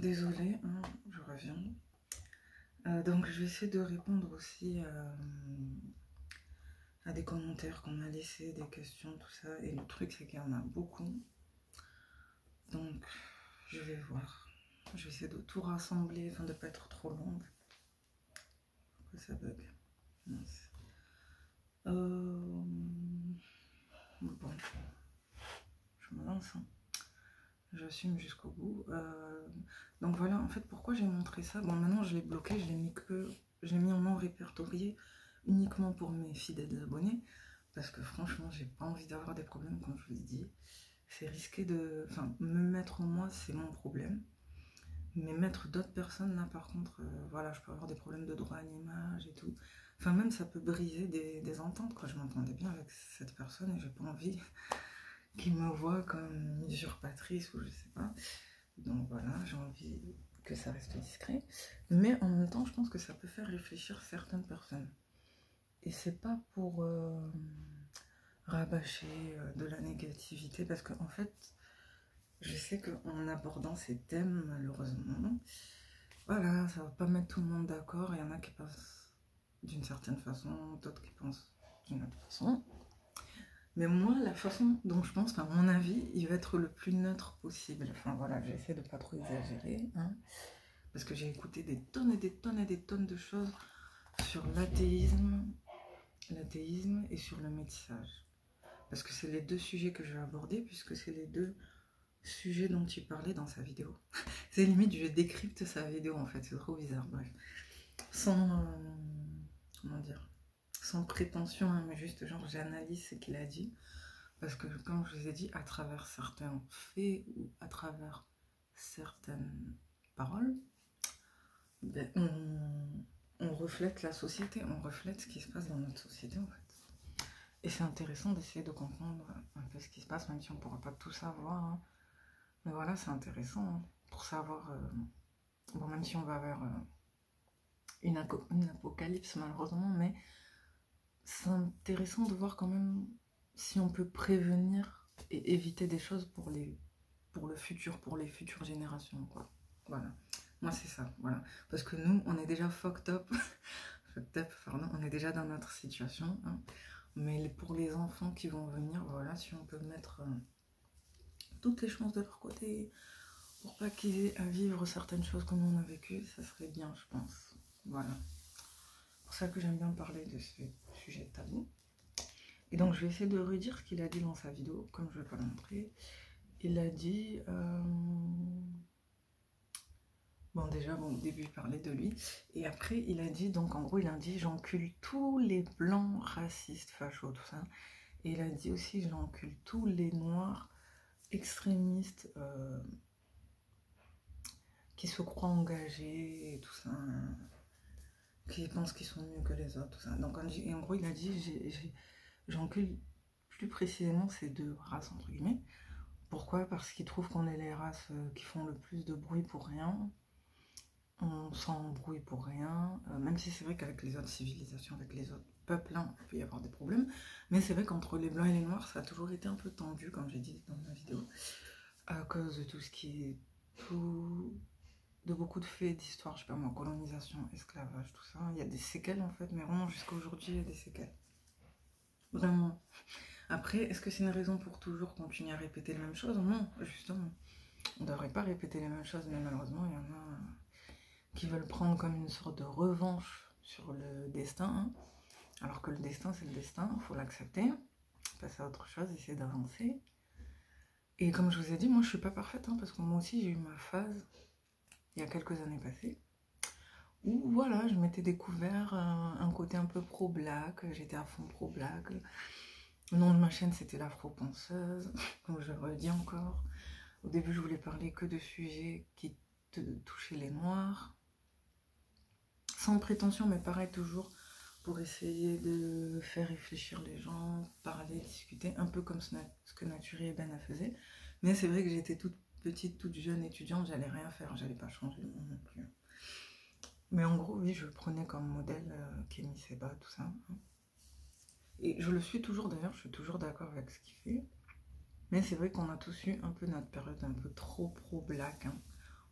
Désolée, hein, je reviens. Donc je vais essayer de répondre aussi à des commentaires qu'on m'a laissés, des questions, tout ça. Et le truc c'est qu'il y en a beaucoup. Donc je vais voir. Je vais essayer de tout rassembler afin de ne pas être trop longue. Pourquoi ça bug? Mince. Bon, je me lance. Hein. J'assume jusqu'au bout. Donc voilà, en fait, pourquoi j'ai montré ça? Bon, maintenant je l'ai bloqué, je l'ai mis en non répertorié uniquement pour mes fidèles abonnés. Parce que franchement, j'ai pas envie d'avoir des problèmes, comme je vous ai dit. C'est risqué de. Enfin, me mettre moi, c'est mon problème. Mais mettre d'autres personnes, là, par contre, voilà, je peux avoir des problèmes de droit à l'image et tout. Enfin, même ça peut briser des ententes, quoi. Je m'entendais bien avec cette personne et j'ai pas envie qu'il me voit comme une usurpatrice ou je sais pas. Donc voilà, j'ai envie que ça reste discret. Mais en même temps, je pense que ça peut faire réfléchir certaines personnes. Et c'est pas pour rabâcher de la négativité, parce qu'en fait, je sais qu'en abordant ces thèmes, malheureusement, voilà, ça va pas mettre tout le monde d'accord. Il y en a qui pensent d'une certaine façon, d'autres qui pensent d'une autre façon. Mais moi, la façon dont je pense, enfin mon avis, il va être le plus neutre possible. Enfin voilà, j'essaie de pas trop exagérer, hein, parce que j'ai écouté des tonnes et des tonnes et des tonnes de choses sur l'athéisme et sur le métissage. Parce que c'est les deux sujets que je vais aborder, puisque c'est les deux sujets dont il parlait dans sa vidéo. C'est limite, je décrypte sa vidéo en fait, c'est trop bizarre, bref. Sans, comment dire, sans prétention, hein, mais juste genre j'analyse ce qu'il a dit. Parce que comme je vous ai dit, à travers certains faits ou à travers certaines paroles, ben, on reflète la société, on reflète ce qui se passe dans notre société en fait. Et c'est intéressant d'essayer de comprendre un peu ce qui se passe, même si on ne pourra pas tout savoir. Hein. Mais voilà, c'est intéressant hein, pour savoir, bon, même si on va vers une apocalypse malheureusement, mais c'est intéressant de voir quand même si on peut prévenir et éviter des choses pour le futur, pour les futures générations, quoi. Voilà. Moi, c'est ça, voilà. Parce que nous, on est déjà fucked up. Fucked up, pardon. On est déjà dans notre situation. Hein. Mais pour les enfants qui vont venir, voilà, si on peut mettre toutes les chances de leur côté pour pas qu'ils aient à vivre certaines choses comme on a vécu, ça serait bien, je pense. Voilà. C'est pour ça que j'aime bien parler de ce sujet tabou. Et donc, je vais essayer de redire ce qu'il a dit dans sa vidéo, comme je ne vais pas le montrer. Il a dit... Bon, déjà, bon, au début, il parlait de lui. Et après, il a dit, donc en gros, il a dit, j'encule tous les blancs racistes, fachos, tout ça. Et il a dit aussi, j'encule tous les noirs extrémistes qui se croient engagés et tout ça. Qui pensent qu'ils sont mieux que les autres, tout ça. Donc, en gros, il a dit, j'encule plus précisément ces deux races, entre guillemets. Pourquoi? Parce qu'il trouve qu'on est les races qui font le plus de bruit pour rien. On s'embrouille pour rien, même si c'est vrai qu'avec les autres civilisations, avec les autres peuples, hein, il peut y avoir des problèmes, mais c'est vrai qu'entre les blancs et les noirs, ça a toujours été un peu tendu, comme j'ai dit dans ma vidéo, à cause de tout ce qui est de beaucoup de faits d'histoire, je sais pas moi, colonisation, esclavage, tout ça. Il y a des séquelles en fait, mais vraiment jusqu'à aujourd'hui, il y a des séquelles. Vraiment. Après, est-ce que c'est une raison pour toujours continuer à répéter les mêmes choses? Non, justement. On ne devrait pas répéter les mêmes choses, mais malheureusement, il y en a qui veulent prendre comme une sorte de revanche sur le destin, hein. Alors que le destin, c'est le destin, il faut l'accepter, passer à autre chose, essayer d'avancer. Et comme je vous ai dit, moi je suis pas parfaite, hein, parce que moi aussi j'ai eu ma phase, il y a quelques années passées, où voilà, je m'étais découvert un côté un peu pro-black, j'étais à fond pro-black. Le nom de ma chaîne c'était l'Afro-Penseuse, comme je le redis encore. Au début je voulais parler que de sujets qui touchaient les noirs, sans prétention, mais pareil toujours pour essayer de faire réfléchir les gens, parler, discuter, un peu comme ce que Naturi et Ben a fait. Mais c'est vrai que j'étais toute petite, toute jeune étudiante, j'allais rien faire, j'allais pas changer le monde non plus. Mais en gros, oui, je le prenais comme modèle Kémy Séba, tout ça. Hein. Et je le suis toujours d'ailleurs, je suis toujours d'accord avec ce qu'il fait. Mais c'est vrai qu'on a tous eu un peu notre période un peu trop pro-black, hein,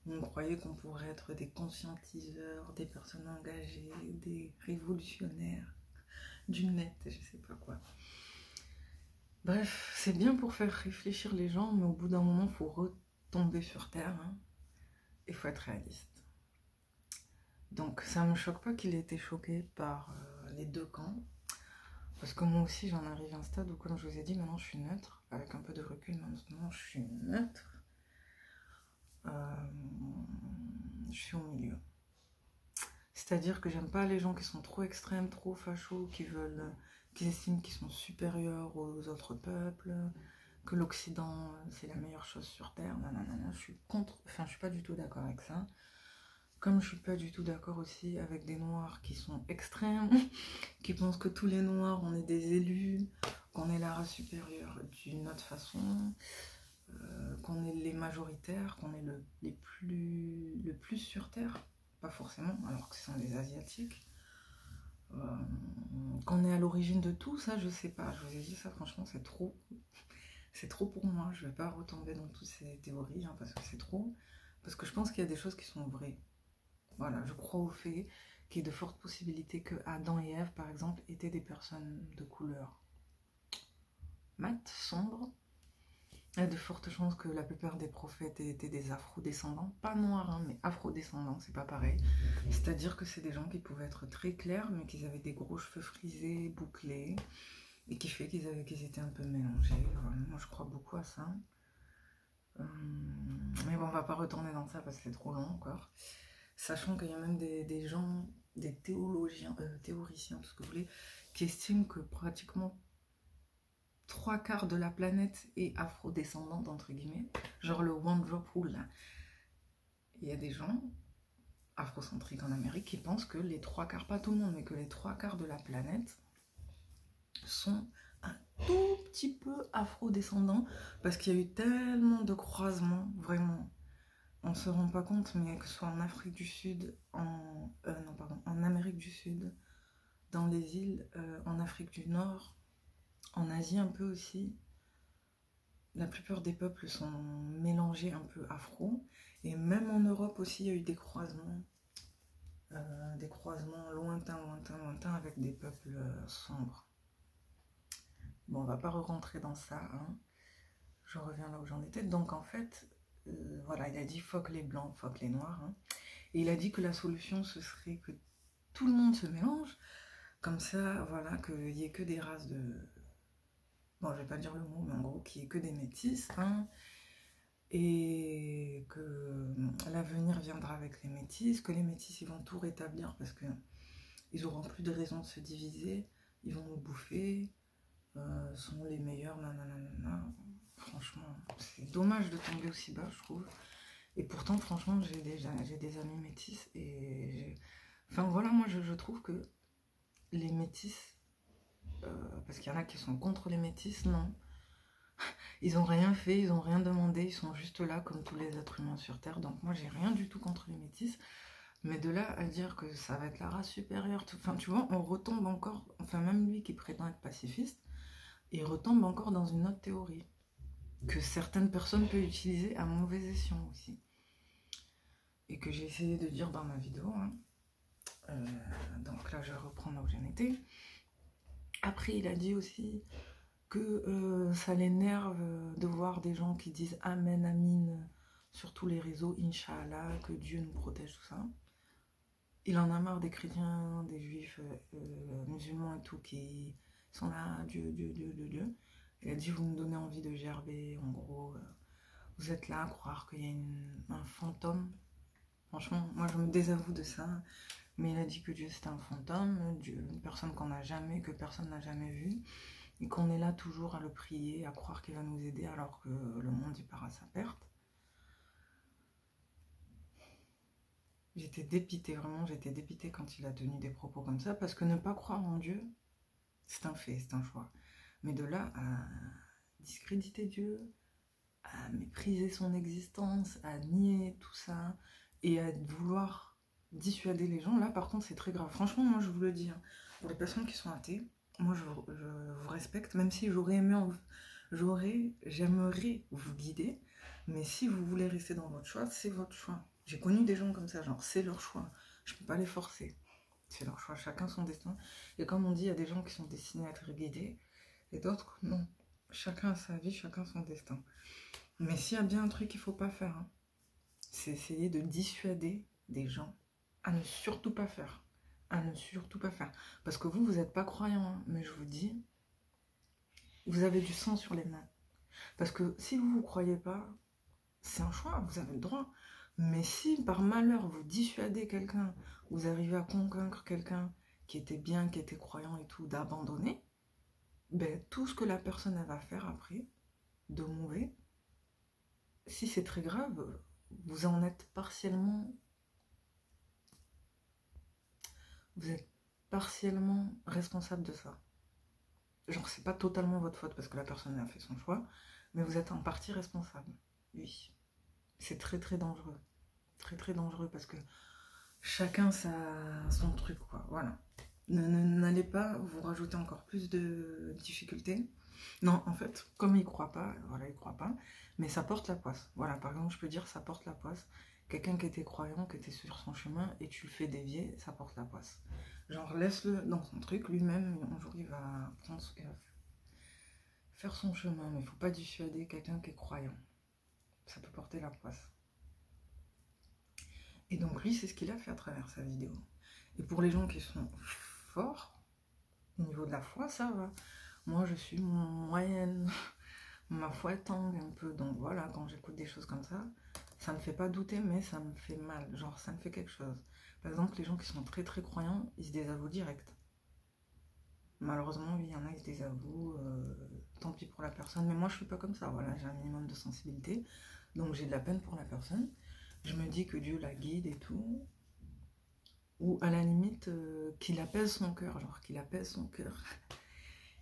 On croyait qu'on pourrait être des conscientiseurs, des personnes engagées, des révolutionnaires du net, je sais pas quoi. Bref, c'est bien pour faire réfléchir les gens, mais au bout d'un moment, il faut retomber sur terre. Hein. Il faut être réaliste. Donc ça me choque pas qu'il ait été choqué par les deux camps. Parce que moi aussi, j'en arrive à un stade où, comme je vous ai dit, maintenant je suis neutre. Avec un peu de recul, maintenant je suis neutre. Je suis au milieu. C'est-à-dire que j'aime pas les gens qui sont trop extrêmes, trop fachos, qui estiment qu'ils sont supérieurs aux autres peuples, que l'Occident c'est la meilleure chose sur Terre. Non, non, non, non, je suis pas du tout d'accord avec ça. Comme je suis pas du tout d'accord aussi avec des noirs qui sont extrêmes, qui pensent que tous les noirs on est des élus, qu'on est la race supérieure d'une autre façon, qu'on est les majoritaires, qu'on est le plus sur Terre. Pas forcément, alors que ce sont des Asiatiques. Qu'on est à l'origine de tout, ça je sais pas. Je vous ai dit ça, franchement, c'est trop. C'est trop pour moi. Je vais pas retomber dans toutes ces théories, hein, parce que c'est trop. Parce que je pense qu'il y a des choses qui sont vraies. Voilà, je crois au fait qu'il y ait de fortes possibilités que Adam et Ève, par exemple, étaient des personnes de couleur mat, sombre. Il y a de fortes chances que la plupart des prophètes étaient des afro-descendants, pas noirs, hein, mais afro-descendants, c'est pas pareil. C'est-à-dire que c'est des gens qui pouvaient être très clairs, mais qui avaient des gros cheveux frisés, bouclés, et qui fait qu'ils étaient un peu mélangés. Voilà, moi, je crois beaucoup à ça. Mais bon, on va pas retourner dans ça parce que c'est trop long encore. Sachant qu'il y a même des gens, des théologiens, théoriciens, tout ce que vous voulez, qui estiment que pratiquement 3/4 de la planète est afro-descendante, entre guillemets, genre le One Drop Rule. Là. Il y a des gens afrocentriques en Amérique qui pensent que les 3/4, pas tout le monde, mais que les 3/4 de la planète sont un tout petit peu afro-descendants parce qu'il y a eu tellement de croisements, vraiment. On se rend pas compte, mais que ce soit en Afrique du Sud, en Amérique du Sud, dans les îles, en Afrique du Nord, en Asie un peu aussi, la plupart des peuples sont mélangés un peu afro, et même en Europe aussi, il y a eu des croisements lointains avec des peuples sombres. Bon, on va pas re-rentrer dans ça, hein. Je reviens là où j'en étais. Donc en fait, voilà, il a dit fuck les blancs, fuck les noirs, hein. Et il a dit que la solution, ce serait que tout le monde se mélange, comme ça, voilà, qu'il n'y ait que des races de... Bon, je vais pas dire le mot, mais en gros, qu'il n'y ait que des métis, hein, et que l'avenir viendra avec les métis, que les métis, ils vont tout rétablir parce que ils auront plus de raison de se diviser, ils vont nous bouffer, sont les meilleurs, nanana. Franchement, c'est dommage de tomber aussi bas, je trouve. Et pourtant, franchement, j'ai des amis métis et... Enfin voilà, moi je trouve que les métis, parce qu'il y en a qui sont contre les métis, non. Ils ont rien fait, ils ont rien demandé, ils sont juste là comme tous les êtres humains sur Terre. Donc moi j'ai rien du tout contre les métis. Mais de là à dire que ça va être la race supérieure, enfin tu vois, on retombe encore, enfin même lui qui prétend être pacifiste, il retombe encore dans une autre théorie que certaines personnes peuvent utiliser à mauvais escient aussi. Et que j'ai essayé de dire dans ma vidéo, hein. Donc là je reprends là où j'en étais. Après il a dit aussi que ça l'énerve de voir des gens qui disent Amen, Amin sur tous les réseaux, Inch'Allah, que Dieu nous protège, tout ça. Il en a marre des chrétiens, des juifs, musulmans et tout, qui sont là, Dieu, Dieu, Dieu, Dieu, Dieu. Il a dit, vous me donnez envie de gerber, en gros, vous êtes là à croire qu'il y a un fantôme. Franchement, moi je me désavoue de ça, mais il a dit que Dieu c'est un fantôme, Dieu, une personne que personne n'a jamais vue, et qu'on est là toujours à le prier, à croire qu'il va nous aider alors que le monde y part à sa perte. J'étais dépitée, vraiment, j'étais dépitée quand il a tenu des propos comme ça, parce que ne pas croire en Dieu, c'est un fait, c'est un choix. Mais de là à discréditer Dieu, à mépriser son existence, à nier tout ça, et à vouloir dissuader les gens, là par contre c'est très grave. Franchement, moi je vous le dis, hein, pour les personnes qui sont athées, moi je vous respecte, même si j'aimerais vous guider, mais si vous voulez rester dans votre choix, c'est votre choix. J'ai connu des gens comme ça, genre c'est leur choix. Je peux pas les forcer. C'est leur choix, chacun son destin. Et comme on dit, il y a des gens qui sont destinés à être guidés et d'autres non. Chacun a sa vie, chacun son destin. Mais s'il y a bien un truc qu'il faut pas faire, hein, c'est essayer de dissuader des gens à ne surtout pas faire. À ne surtout pas faire. Parce que vous n'êtes pas croyant, hein, mais je vous dis, vous avez du sang sur les mains. Parce que si vous ne vous croyez pas, c'est un choix, vous avez le droit. Mais si par malheur vous dissuadez quelqu'un, vous arrivez à convaincre quelqu'un qui était bien, qui était croyant et tout, d'abandonner, ben, tout ce que la personne elle va faire après, de mauvais, si c'est très grave, vous en êtes partiellement, vous êtes partiellement responsable de ça. Genre, c'est pas totalement votre faute parce que la personne a fait son choix, mais vous êtes en partie responsable. Oui. C'est très très dangereux. Très très dangereux parce que chacun son truc, quoi. Voilà. N'allez pas vous rajouter encore plus de difficultés. Non, en fait, comme il croit pas, voilà, il croit pas, mais ça porte la poisse. Voilà, par exemple, je peux dire ça porte la poisse. Quelqu'un qui était croyant, qui était sur son chemin, et tu le fais dévier, ça porte la poisse. Genre, laisse-le dans son truc, lui-même, un jour, il va prendre ce qu'il va faire son chemin, mais il faut pas dissuader quelqu'un qui est croyant. Ça peut porter la poisse. Et donc lui, c'est ce qu'il a fait à travers sa vidéo. Et pour les gens qui sont forts, au niveau de la foi, ça va. Moi, je suis moyenne. Ma foi tangue un peu. Donc voilà, quand j'écoute des choses comme ça me fait pas douter, mais ça me fait mal. Genre, ça me fait quelque chose. Par exemple, les gens qui sont très très croyants, ils se désavouent direct. Malheureusement, oui, il y en a qui se désavouent. Tant pis pour la personne. Mais moi, je suis pas comme ça. Voilà, j'ai un minimum de sensibilité. Donc j'ai de la peine pour la personne. Je me dis que Dieu la guide et tout. Ou à la limite, qu'il apaise son cœur. Genre, qu'il apaise son cœur.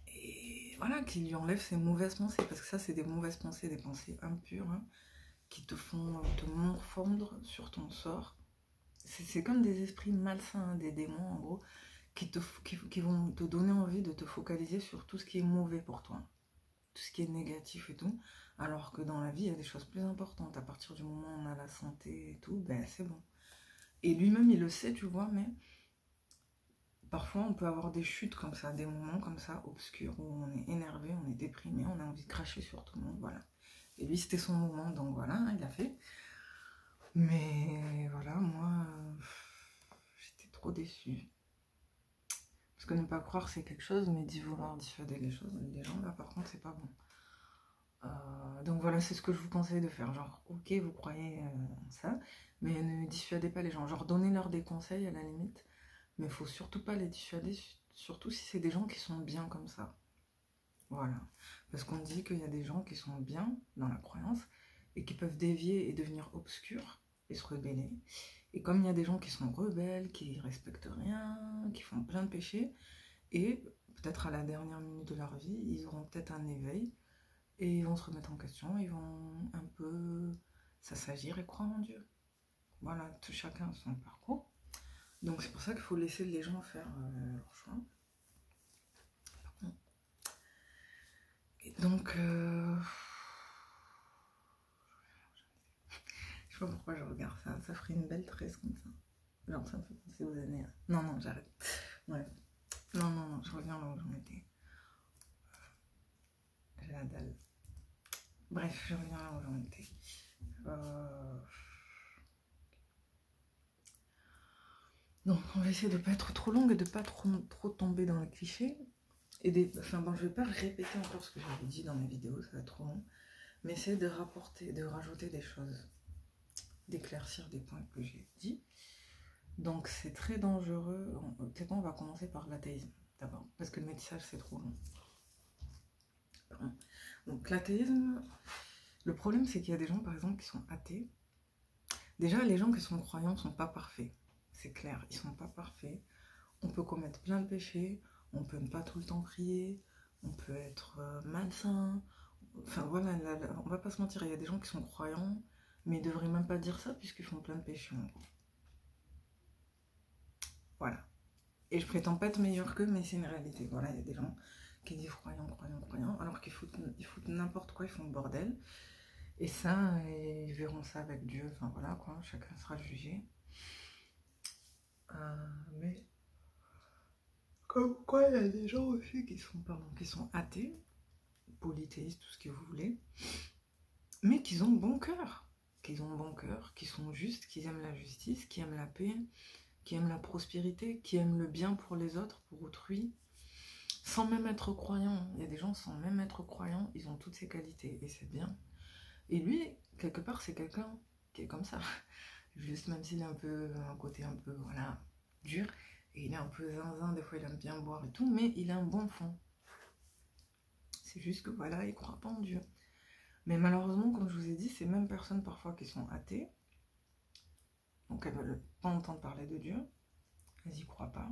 Et voilà, qu'il lui enlève ses mauvaises pensées. Parce que ça, c'est des mauvaises pensées, des pensées impures, hein, qui te font te morfondre sur ton sort. C'est comme des esprits malsains, hein, des démons en gros, qui vont te donner envie de te focaliser sur tout ce qui est mauvais pour toi. Tout ce qui est négatif et tout. Alors que dans la vie, il y a des choses plus importantes. À partir du moment où on a la santé et tout, ben c'est bon. Et lui-même, il le sait, tu vois, mais parfois, on peut avoir des chutes comme ça, des moments comme ça, obscurs, où on est énervé, on est déprimé, on a envie de cracher sur tout le monde, voilà. Et lui, c'était son moment, donc voilà, il a fait. Mais voilà, moi, j'étais trop déçue. Parce que ne pas croire, c'est quelque chose, mais d'y vouloir dissuader les gens, là, par contre, c'est pas bon. Donc voilà, c'est ce que je vous conseille de faire. Genre, ok, vous croyez ça, mais ne dissuadez pas les gens. Genre, donnez-leur des conseils à la limite, mais il faut surtout pas les dissuader, surtout si c'est des gens qui sont bien comme ça. Voilà. Parce qu'on dit qu'il y a des gens qui sont bien dans la croyance et qui peuvent dévier et devenir obscurs et se rebeller. Et comme il y a des gens qui sont rebelles, qui respectent rien, qui font plein de péchés, et peut-être à la dernière minute de leur vie, ils auront peut-être un éveil. Et ils vont se remettre en question, ils vont un peu s'assagir et croire en Dieu. Voilà, tout chacun son parcours. Donc c'est pour ça qu'il faut laisser les gens faire leur choix. Et donc, je sais pas pourquoi je regarde ça, ça ferait une belle tresse comme ça. Genre ça me fait penser aux années. Non, non, j'arrête. Ouais. Non, non, non, je reviens là où j'en étais. J'ai la dalle. Bref, je reviens là où j'en étais. Donc on va essayer de ne pas être trop longue et de ne pas trop tomber dans les clichés. Enfin bon, je vais pas répéter encore ce que j'avais dit dans mes vidéos, ça va être trop long. Mais essayer de rajouter des choses, d'éclaircir des points que j'ai dit. Donc c'est très dangereux. Peut-être on va commencer par l'athéisme d'abord, parce que le métissage c'est trop long. Pardon. Donc l'athéisme, le problème c'est qu'il y a des gens par exemple qui sont athées. Déjà les gens qui sont croyants ne sont pas parfaits, c'est clair, ils sont pas parfaits. On peut commettre plein de péchés, on peut ne pas tout le temps prier, on peut être malsain. Enfin voilà, on va pas se mentir, il y a des gens qui sont croyants, mais ils devraient même pas dire ça puisqu'ils font plein de péchés. Voilà. Et je prétends pas être meilleur qu'eux, mais c'est une réalité. Voilà, il y a des gens qui disent croyants, alors qu'ils foutent n'importe quoi, ils font le bordel. Et ça, ils verront ça avec Dieu, enfin voilà quoi, chacun sera jugé. Mais comme quoi, il y a des gens aussi qui sont athées, polythéistes, tout ce que vous voulez, mais qui ont bon cœur, qui sont justes, qui aiment la justice, qui aiment la paix, qui aiment la prospérité, qui aiment le bien pour les autres, pour autrui, sans même être croyants. Il y a des gens sans même être croyants, ils ont toutes ces qualités, et c'est bien. Et lui, quelque part, c'est quelqu'un qui est comme ça. Juste même s'il a un côté un peu, voilà, dur, et il est un peu zinzin, des fois il aime bien boire et tout, mais il a un bon fond. C'est juste que voilà, il croit pas en Dieu. Mais malheureusement, comme je vous ai dit, ces mêmes personnes parfois qui sont athées, donc elles veulent pas entendre parler de Dieu, elles y croient pas.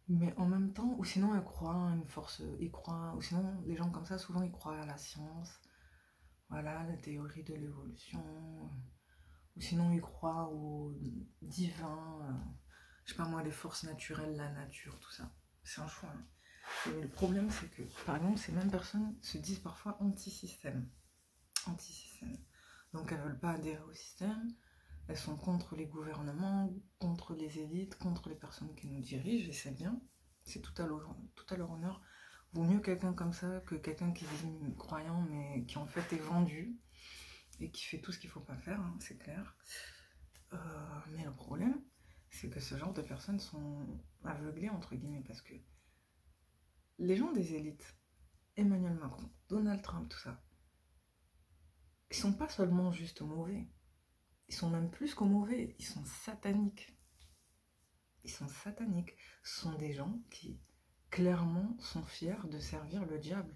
Mais en même temps, ou sinon elles croient à une force, ils croient, ou sinon les gens comme ça, souvent ils croient à la science, voilà, la théorie de l'évolution, ou sinon ils croient au divin, je sais pas moi, les forces naturelles, la nature, tout ça. C'est un choix. Hein. Et le problème, c'est que, par exemple, ces mêmes personnes se disent parfois anti-système. Anti-système. Donc elles veulent pas adhérer au système, elles sont contre les gouvernements, contre les élites, contre les personnes qui nous dirigent, et c'est bien, c'est tout à leur honneur. Vaut mieux quelqu'un comme ça que quelqu'un qui est croyant, mais qui en fait est vendu, et qui fait tout ce qu'il faut pas faire, hein, c'est clair. Mais le problème, c'est que ce genre de personnes sont aveuglées, entre guillemets, parce que les gens des élites, Emmanuel Macron, Donald Trump, tout ça, ils sont pas seulement juste mauvais, ils sont même plus que mauvais, ils sont sataniques. Ils sont sataniques. Ce sont des gens qui, clairement, sont fiers de servir le diable.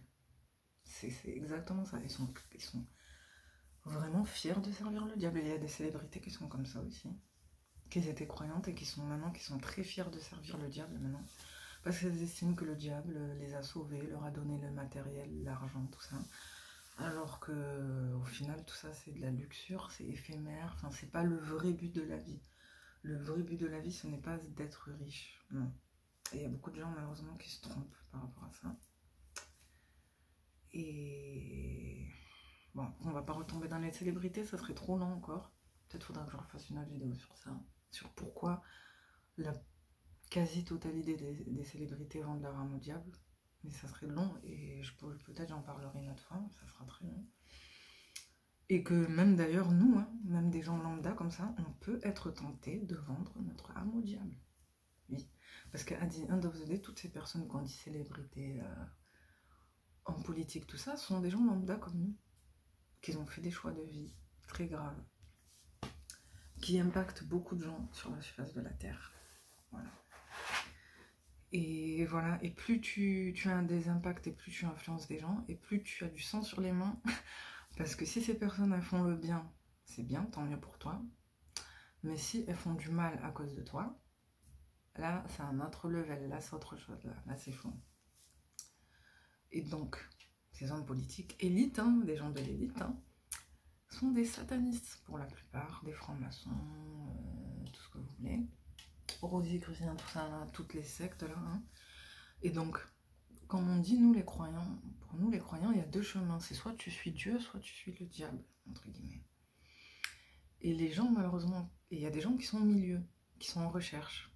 C'est exactement ça. Ils sont vraiment fiers de servir le diable. Et il y a des célébrités qui sont comme ça aussi, qui étaient croyantes et qui sont maintenant, qui sont très fiers de servir le diable maintenant. Parce qu'elles estiment que le diable les a sauvés, leur a donné le matériel, l'argent, tout ça. Alors que, au final, tout ça, c'est de la luxure, c'est éphémère. Enfin, c'est pas le vrai but de la vie. Le vrai but de la vie, ce n'est pas d'être riche, non. Et il y a beaucoup de gens, malheureusement, qui se trompent par rapport à ça. Et bon, on va pas retomber dans les célébrités, ça serait trop long encore. Peut-être faudra que je refasse une autre vidéo sur ça, sur pourquoi la quasi-totalité des célébrités vendent leur âme au diable. Mais ça serait long et peut-être j'en parlerai une autre fois, ça sera très long. Et que même d'ailleurs, nous, hein, même des gens lambda comme ça, on peut être tenté de vendre notre âme au diable. Oui, parce qu'à the end of the day, toutes ces personnes qu'on dit célébrités en politique, tout ça, sont des gens lambda comme nous, qui ont fait des choix de vie très graves, qui impactent beaucoup de gens sur la surface de la Terre. Voilà. Et voilà, et plus tu as des impacts et plus tu influences des gens, et plus tu as du sang sur les mains, parce que si ces personnes elles font le bien, c'est bien, tant mieux pour toi, mais si elles font du mal à cause de toi, là c'est un autre level, là c'est autre chose, là c'est faux. Et donc, ces hommes politiques élites, hein, des gens de l'élite, hein, sont des satanistes pour la plupart, des francs-maçons, tout ce que vous voulez, rosicruciens, tout ça, là, toutes les sectes là. Hein. Et donc, comme on dit, nous les croyants, pour nous les croyants, il y a deux chemins, c'est soit tu suis Dieu, soit tu suis le diable, entre guillemets. Et les gens, malheureusement, et il y a des gens qui sont au milieu, qui sont en recherche.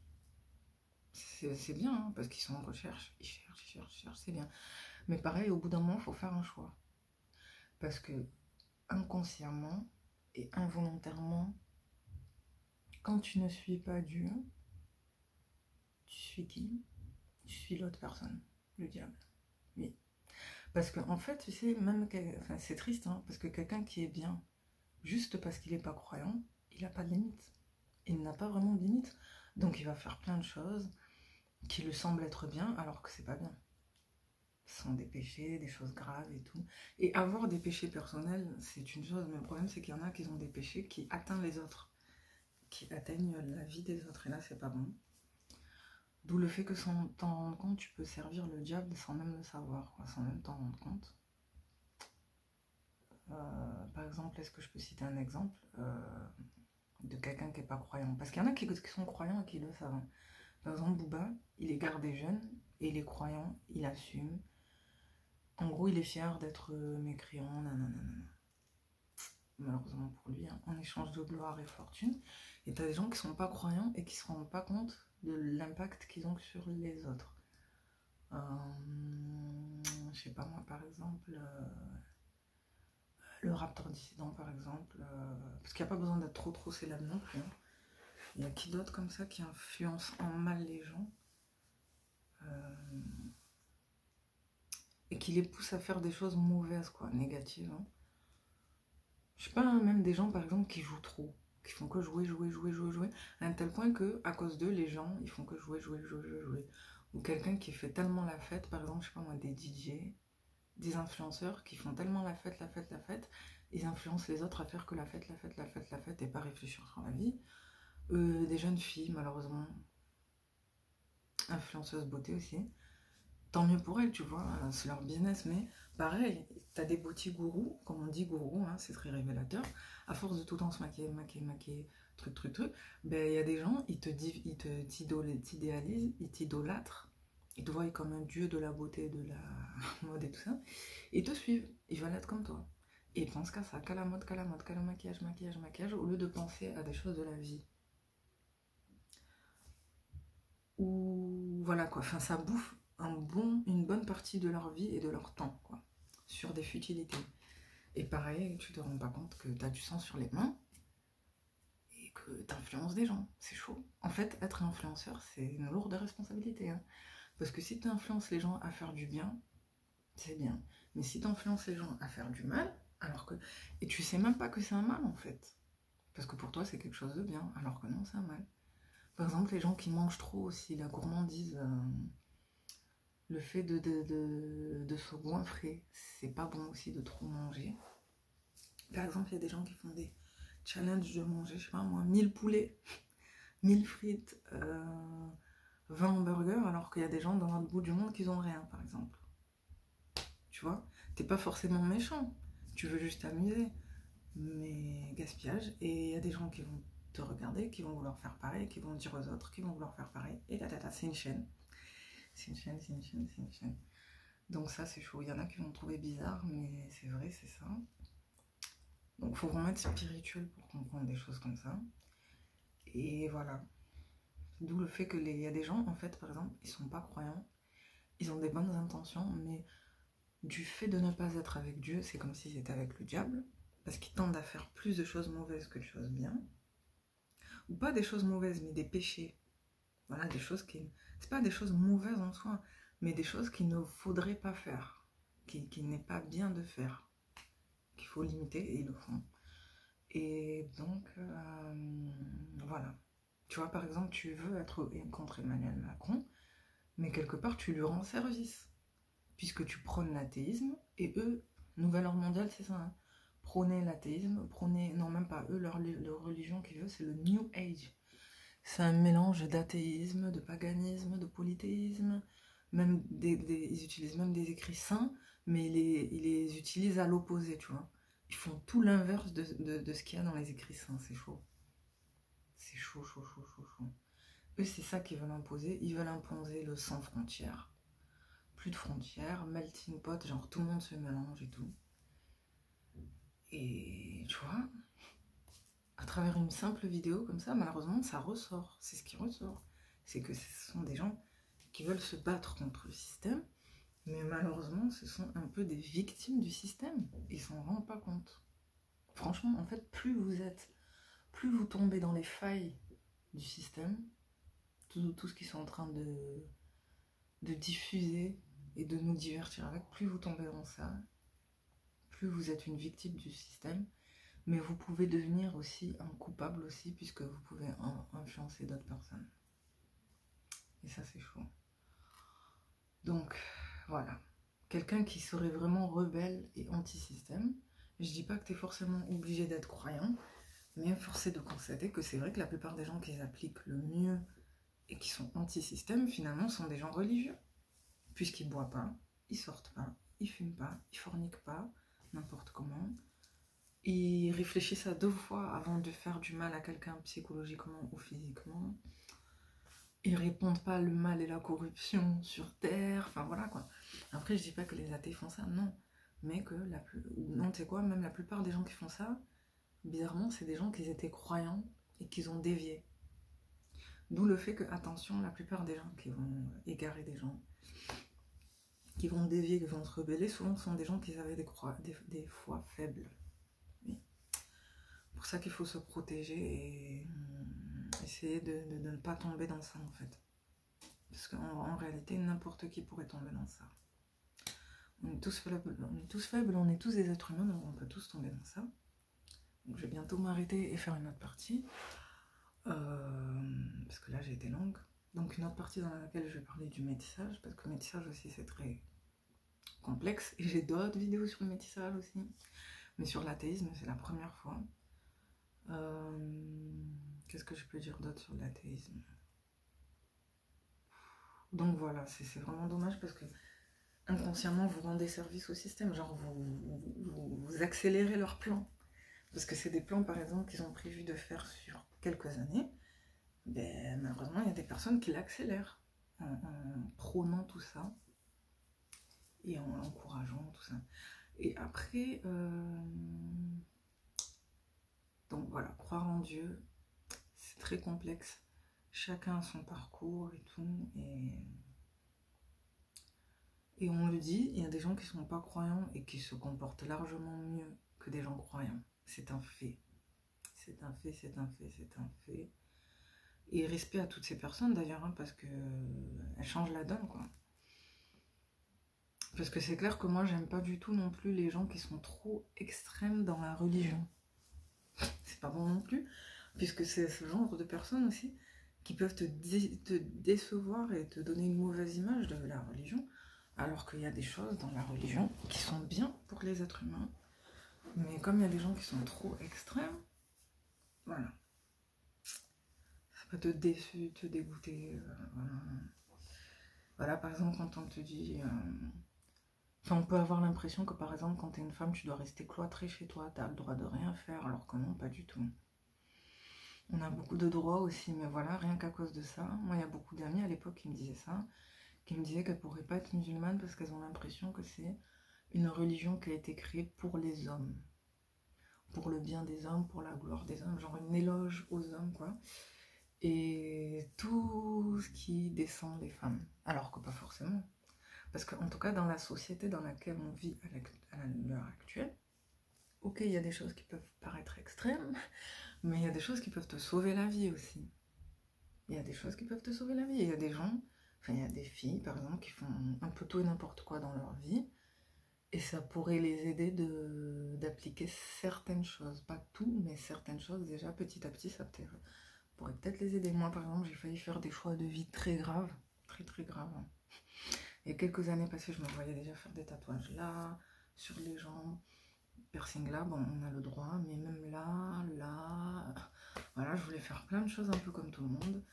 C'est bien, hein, parce qu'ils sont en recherche, ils cherchent, c'est bien. Mais pareil, au bout d'un moment, il faut faire un choix. Parce que inconsciemment et involontairement, quand tu ne suis pas Dieu, tu suis qui? Tu suis l'autre personne, le diable. Oui. Parce qu'en en fait, tu sais, même, enfin, c'est triste, hein, parce que quelqu'un qui est bien, juste parce qu'il n'est pas croyant, il n'a pas de limite. Il n'a pas vraiment de limite. Donc il va faire plein de choses qui lui semblent être bien, alors que c'est pas bien. Ce sont des péchés, des choses graves et tout. Et avoir des péchés personnels, c'est une chose, mais le problème c'est qu'il y en a qui ont des péchés qui atteignent les autres, qui atteignent la vie des autres, et là c'est pas bon. D'où le fait que sans t'en rendre compte, tu peux servir le diable sans même le savoir, quoi, sans même t'en rendre compte. Par exemple, est-ce que je peux citer un exemple de quelqu'un qui n'est pas croyant? Parce qu'il y en a qui sont croyants et qui le savent. Par exemple, Booba, il est gardé jeune et il est croyant, il assume. En gros, il est fier d'être mécréant, nanana. malheureusement pour lui, hein, en échange de gloire et fortune. Et t'as des gens qui sont pas croyants et qui se rendent pas compte de l'impact qu'ils ont sur les autres. Je sais pas moi, par exemple, le Raptor dissident, par exemple, parce qu'il n'y a pas besoin d'être trop célèbre non plus. Hein. Il y a qui d'autre comme ça qui influence en mal les gens et qui les pousse à faire des choses mauvaises, quoi, négatives. Hein. Je sais pas, hein, même des gens par exemple qui jouent trop, qui font que jouer, à un tel point que à cause d'eux, les gens ils font que jouer. Ou quelqu'un qui fait tellement la fête, par exemple, je sais pas moi, des DJ, des influenceurs qui font tellement la fête, ils influencent les autres à faire que la fête, et pas réfléchir sur la vie. Des jeunes filles, malheureusement, influenceuses beauté aussi. Tant mieux pour elles, tu vois, c'est leur business, mais pareil, t'as des beauty gourous, comme on dit gourou, hein, c'est très révélateur, à force de tout le temps se maquiller, truc, ben il y a des gens, t'idéalisent, ils t'idolâtrent, ils te voient comme un dieu de la beauté, de la mode et tout ça, et ils te suivent, ils veulent être comme toi. Et ils pensent qu'à ça, qu'à la mode, qu'à le maquillage, au lieu de penser à des choses de la vie. Ou voilà quoi, enfin ça bouffe une bonne partie de leur vie et de leur temps, quoi, sur des futilités. Et pareil, tu te rends pas compte que tu as du sang sur les mains et que tu influences des gens, c'est chaud. En fait, être influenceur, c'est une lourde responsabilité. Hein. Parce que si tu influences les gens à faire du bien, c'est bien. Mais si tu influences les gens à faire du mal, alors que... Et tu sais même pas que c'est un mal, en fait. Parce que pour toi, c'est quelque chose de bien, alors que non, c'est un mal. Par exemple, les gens qui mangent trop aussi, la gourmandise... Le fait de se goinfrer, c'est pas bon aussi de trop manger. Par exemple, il y a des gens qui font des challenges de manger, je sais pas moi, 1000 poulets, 1000 frites, 20 hamburgers, alors qu'il y a des gens dans l'autre bout du monde qui ont rien, par exemple. Tu vois, t'es pas forcément méchant, tu veux juste t'amuser, mais gaspillage. Et il y a des gens qui vont te regarder, qui vont vouloir faire pareil, qui vont dire aux autres, qui vont vouloir faire pareil, et c'est une chaîne. C'est une chaîne. Donc ça c'est chaud, il y en a qui vont me trouver bizarre, mais c'est vrai, c'est ça. Donc faut vraiment être spirituel pour comprendre des choses comme ça. Et voilà. D'où le fait que il y a des gens, en fait, par exemple, ils sont pas croyants, ils ont des bonnes intentions, mais du fait de ne pas être avec Dieu, c'est comme si c'était avec le diable, parce qu'ils tendent à faire plus de choses mauvaises que de choses bien. Ou pas des choses mauvaises, mais des péchés. Voilà, des choses qui... C'est pas des choses mauvaises en soi, mais des choses qu'il ne faudrait pas faire, qu'il n'est pas bien de faire, qu'il faut limiter, et ils le font. Et donc, voilà. Tu vois, par exemple, tu veux être contre Emmanuel Macron, mais quelque part, tu lui rends service, puisque tu prônes l'athéisme, et eux, nouvel ordre mondial, c'est ça, hein, prôner l'athéisme, non, même pas eux, leur religion qu'ils veulent, c'est le New Age. C'est un mélange d'athéisme, de paganisme, de polythéisme. Même ils utilisent même des écrits saints, mais ils les utilisent à l'opposé, tu vois. Ils font tout l'inverse de ce qu'il y a dans les écrits saints, c'est chaud. C'est chaud. Eux, c'est ça qu'ils veulent imposer. Ils veulent imposer le sans frontières. Plus de frontières, melting pot, genre tout le monde se mélange et tout. Et tu vois, à travers une simple vidéo comme ça, malheureusement, ça ressort. C'est ce qui ressort. C'est que ce sont des gens qui veulent se battre contre le système, mais malheureusement, ce sont un peu des victimes du système. Ils s'en rendent pas compte. Franchement, en fait, plus vous tombez dans les failles du système, tout ce qu'ils sont en train de diffuser et de nous divertir avec, plus vous tombez dans ça, plus vous êtes une victime du système, mais vous pouvez devenir aussi un coupable aussi, puisque vous pouvez influencer d'autres personnes. Et ça, c'est chaud. Donc, voilà. Quelqu'un qui serait vraiment rebelle et anti-système, je dis pas que tu es forcément obligé d'être croyant, mais force est de constater que c'est vrai que la plupart des gens qui appliquent le mieux et qui sont anti-système, finalement, sont des gens religieux. Puisqu'ils boivent pas, ils sortent pas, ils fument pas, ils forniquent pas, n'importe comment. Ils réfléchissent à 2 fois avant de faire du mal à quelqu'un psychologiquement ou physiquement. Ils répondent pas le mal et la corruption sur Terre, enfin voilà quoi. Après, je dis pas que les athées font ça, non. Mais que non, tu sais quoi, même la plupart des gens qui font ça, bizarrement, c'est des gens qui étaient croyants et qui ont dévié. D'où le fait que, attention, la plupart des gens qui vont égarer des gens, qui vont dévier, qui vont se rebeller, souvent sont des gens qui avaient des foi faibles. Oui. C'est pour ça qu'il faut se protéger et essayer de ne pas tomber dans ça, en fait. Parce qu'en réalité, n'importe qui pourrait tomber dans ça. On est tous faibles, on est tous des êtres humains, donc on peut tous tomber dans ça. Donc je vais bientôt m'arrêter et faire une autre partie. Parce que là j'ai été longue. Donc une autre partie dans laquelle je vais parler du métissage, parce que le métissage aussi c'est très complexe. Et j'ai d'autres vidéos sur le métissage aussi. Mais sur l'athéisme, c'est la première fois. Qu'est-ce que je peux dire d'autre sur l'athéisme? Donc voilà, c'est vraiment dommage parce que inconsciemment vous rendez service au système, genre vous accélérez leurs plans. Parce que c'est des plans par exemple qu'ils ont prévu de faire sur quelques années. Ben, malheureusement, il y a des personnes qui l'accélèrent en prônant tout ça et en encourageant tout ça. Et après, donc voilà, croire en Dieu, c'est très complexe. Chacun a son parcours et tout. Et on le dit, il y a des gens qui ne sont pas croyants et qui se comportent largement mieux que des gens croyants. C'est un fait. C'est un fait, c'est un fait, c'est un fait. Et respect à toutes ces personnes d'ailleurs, hein, parce que elles changent la donne, quoi. Parce que c'est clair que moi, j'aime pas du tout non plus les gens qui sont trop extrêmes dans la religion. C'est pas bon non plus, puisque c'est ce genre de personnes aussi qui peuvent te décevoir et te donner une mauvaise image de la religion, alors qu'il y a des choses dans la religion qui sont bien pour les êtres humains. Mais comme il y a des gens qui sont trop extrêmes, voilà. Ça peut te déçu, te dégoûter. Voilà, par exemple, quand on te dit... Enfin, on peut avoir l'impression que, par exemple, quand t'es une femme, tu dois rester cloîtrée chez toi, t'as le droit de rien faire, alors que non, pas du tout. On a beaucoup de droits aussi, mais voilà, rien qu'à cause de ça. Moi, il y a beaucoup d'amis à l'époque qui me disaient ça, qui me disaient qu'elles pourraient pas être musulmanes parce qu'elles ont l'impression que c'est une religion qui a été créée pour les hommes. Pour le bien des hommes, pour la gloire des hommes, genre une éloge aux hommes, quoi. Et tout ce qui descend des femmes. Alors que pas forcément. Parce qu'en tout cas, dans la société dans laquelle on vit à l'heure actuelle, ok, il y a des choses qui peuvent paraître extrêmes, mais il y a des choses qui peuvent te sauver la vie aussi. Il y a des choses qui peuvent te sauver la vie. Il y a des gens, enfin, il y a des filles, par exemple, qui font un peu tout et n'importe quoi dans leur vie, et ça pourrait les aider d'appliquer certaines choses. Pas tout, mais certaines choses, déjà, petit à petit, ça pourrait peut-être les aider. Moi, par exemple, j'ai failli faire des choix de vie très graves, très très graves. Il y a quelques années passées, je me voyais déjà faire des tatouages là, sur les jambes, piercing là, bon, on a le droit, mais même là, voilà, je voulais faire plein de choses un peu comme tout le monde.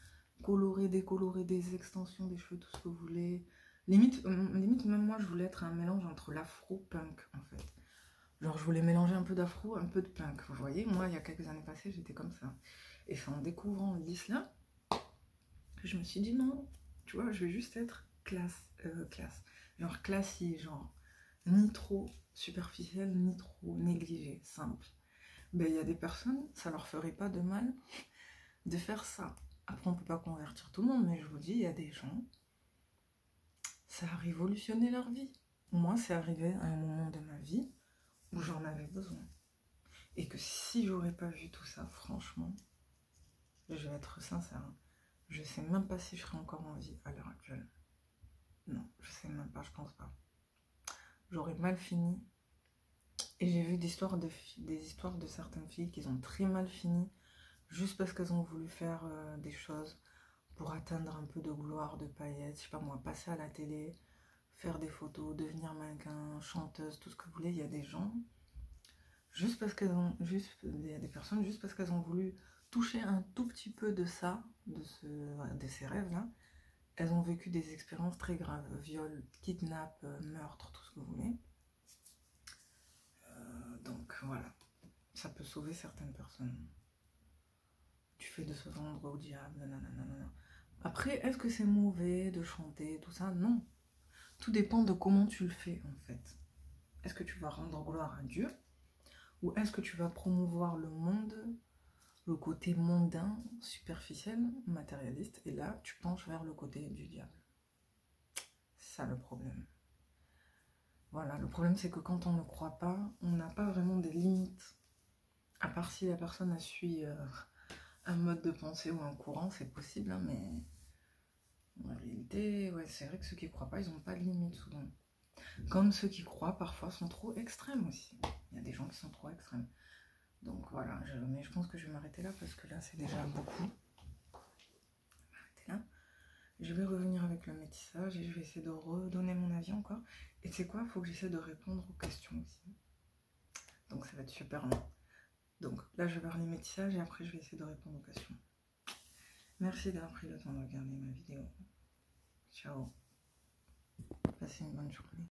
Colorer, décolorer, des extensions, des cheveux, tout ce que vous voulez. Limite, même moi, je voulais être un mélange entre l'afro-punk, en fait. Genre, je voulais mélanger un peu d'afro, un peu de punk. Vous voyez, moi, il y a quelques années passées, j'étais comme ça. Et c'est en découvrant l'islam que je me suis dit, non, tu vois, je vais juste être classe. Genre classique, genre ni trop superficiel, ni trop négligé, simple. Ben, il y a des personnes, ça leur ferait pas de mal de faire ça. Après, on peut pas convertir tout le monde, mais je vous dis, il y a des gens, ça a révolutionné leur vie. Moi, c'est arrivé à un moment de ma vie où j'en avais besoin. Et que si j'aurais pas vu tout ça, franchement, je vais être sincère, je sais même pas si je serais encore en vie à l'heure actuelle. Non, je sais même pas, je pense pas. J'aurais mal fini. Et j'ai vu des histoires de certaines filles qui ont très mal fini juste parce qu'elles ont voulu faire des choses pour atteindre un peu de gloire, de paillettes, je sais pas moi, passer à la télé, faire des photos, devenir mannequin, chanteuse, tout ce que vous voulez. Il y a des gens, juste parce qu'elles ont, il y a des personnes, juste parce qu'elles ont voulu toucher un tout petit peu de ça, de ces rêves-là, elles ont vécu des expériences très graves, viol, kidnap, meurtre, tout ce que vous voulez. Donc voilà, ça peut sauver certaines personnes. Du fait de se vendre au diable, nanana. Après, est-ce que c'est mauvais de chanter, tout ça? Non. Tout dépend de comment tu le fais, en fait. Est-ce que tu vas rendre gloire à Dieu? Ou est-ce que tu vas promouvoir le monde, le côté mondain, superficiel, matérialiste, et là, tu penches vers le côté du diable. C'est ça le problème. Voilà, le problème c'est que quand on ne croit pas, on n'a pas vraiment des limites. À part si la personne a suivi un mode de pensée ou un courant, c'est possible, hein, mais en réalité, ouais, c'est vrai que ceux qui ne croient pas, ils n'ont pas de limite souvent. Comme ceux qui croient, parfois, sont trop extrêmes aussi. Il y a des gens qui sont trop extrêmes. Donc voilà, mais je pense que je vais m'arrêter là parce que là, c'est déjà beaucoup. M'arrêter là. Je vais revenir avec le métissage et je vais essayer de redonner mon avis encore. Et c'est quoi? Il faut que j'essaie de répondre aux questions aussi. Donc ça va être super long. Donc là, je vais voir les métissages et après, je vais essayer de répondre aux questions. Merci d'avoir pris le temps de regarder ma vidéo. Ciao. Passez une bonne journée.